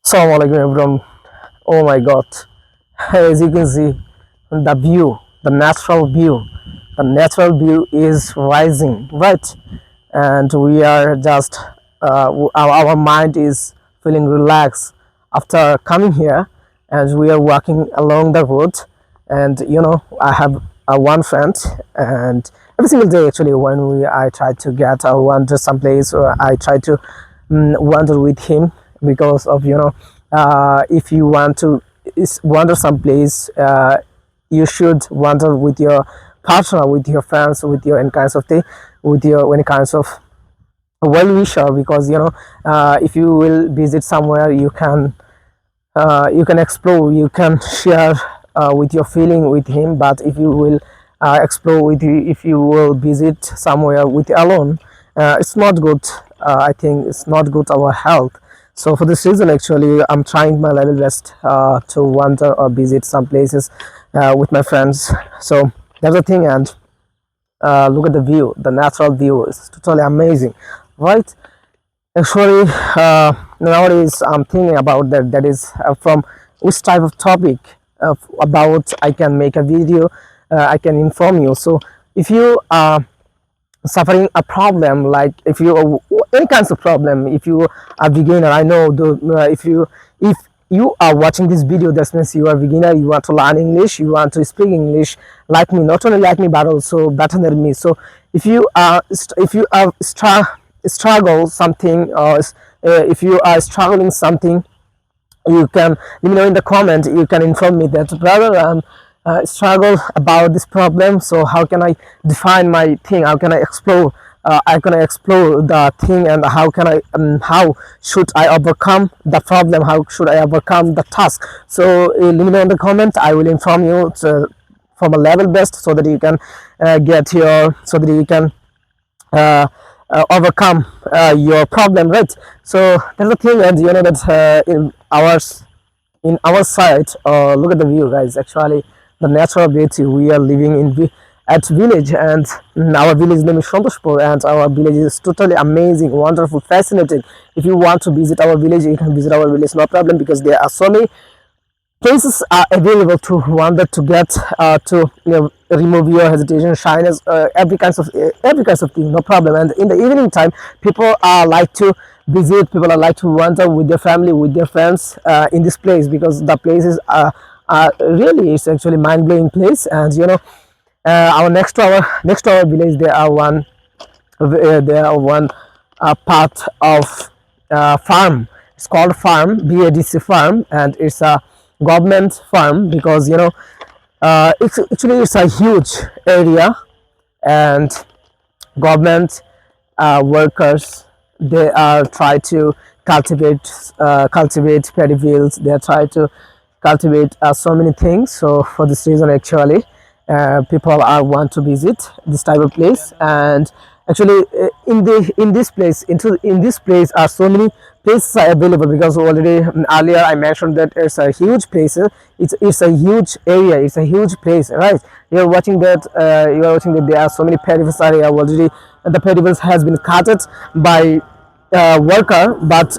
Assalamu alaikum everyone. Oh my god. As you can see, the view, the natural view is rising, right? And we are just, our mind is feeling relaxed after coming here, and we are walking along the road. And I have one friend, and every single day actually, when I try to get or wander someplace, or I try to wander with him, because of if you want to wander someplace, you should wander with your partner, with your friends, with your any kinds of thing, with your any kinds of well wisher, because if you will visit somewhere, you can explore, you can share with your feeling with him. But if you will explore with you, if you will visit somewhere with alone, it's not good. I think it's not good our health. So for this reason actually, I'm trying my level best to wander or visit some places with my friends. So that's the thing. And look at the view, the natural view is totally amazing, right? Actually, nowadays I'm thinking about that is from which type of topic about I can make a video, I can inform you. So if you are suffering a problem, like if you any kinds of problem, if you are beginner, I know if you are watching this video, that means you are beginner, you want to learn English, you want to speak English like me, not only like me but also better than me. So if you are struggle something, or if you are struggling something, you can let me know in the comment. You can inform me that, brother, struggle about this problem, so how can I define my thing, how can I explore, the thing, and how should I overcome the problem, how should I overcome the task. So let me know in the comment. I will inform you from a level best, so that you can so that you can overcome your problem, right? So that's the thing. And you know that in our side, look at the view, guys. Actually, the natural beauty, we are living at village, and our village name is Santoshpur, and our village is totally amazing, wonderful, fascinating. If you want to visit our village, you can visit our village, no problem, because there are so many places are available to wander, to get to remove your hesitation, shyness, every kinds of thing, no problem. And in the evening time, people are like to visit, people are like to wander with their family, with their friends in this place, because the places are really, it's actually mind-blowing place. And our next to our village, there are one part of farm. It's called farm, BADC farm, and it's a government farm, because it's a huge area, and government workers, they are try to cultivate paddy fields, they are try to cultivate so many things. So for this reason actually, people are want to visit this type of place. And actually, in this place are so many places are available, because already earlier I mentioned that it's a huge place. It's a huge area, it's a huge place, right? You are watching that there are so many paddy fields area already, and the paddy fields has been cutted by worker. But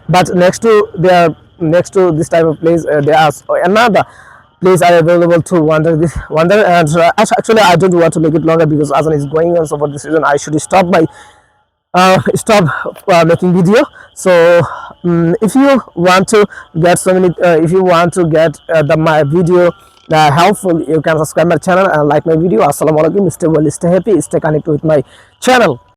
but next to this type of place, there are another place are available to wander. And actually, I don't want to make it longer, because Azan is going on. So for this reason, I should stop stop making video. So if you want to get so many if you want to get my video helpful, you can subscribe my channel and like my video. Assalamu alaikum. Stay well, stay happy, stay connected with my channel.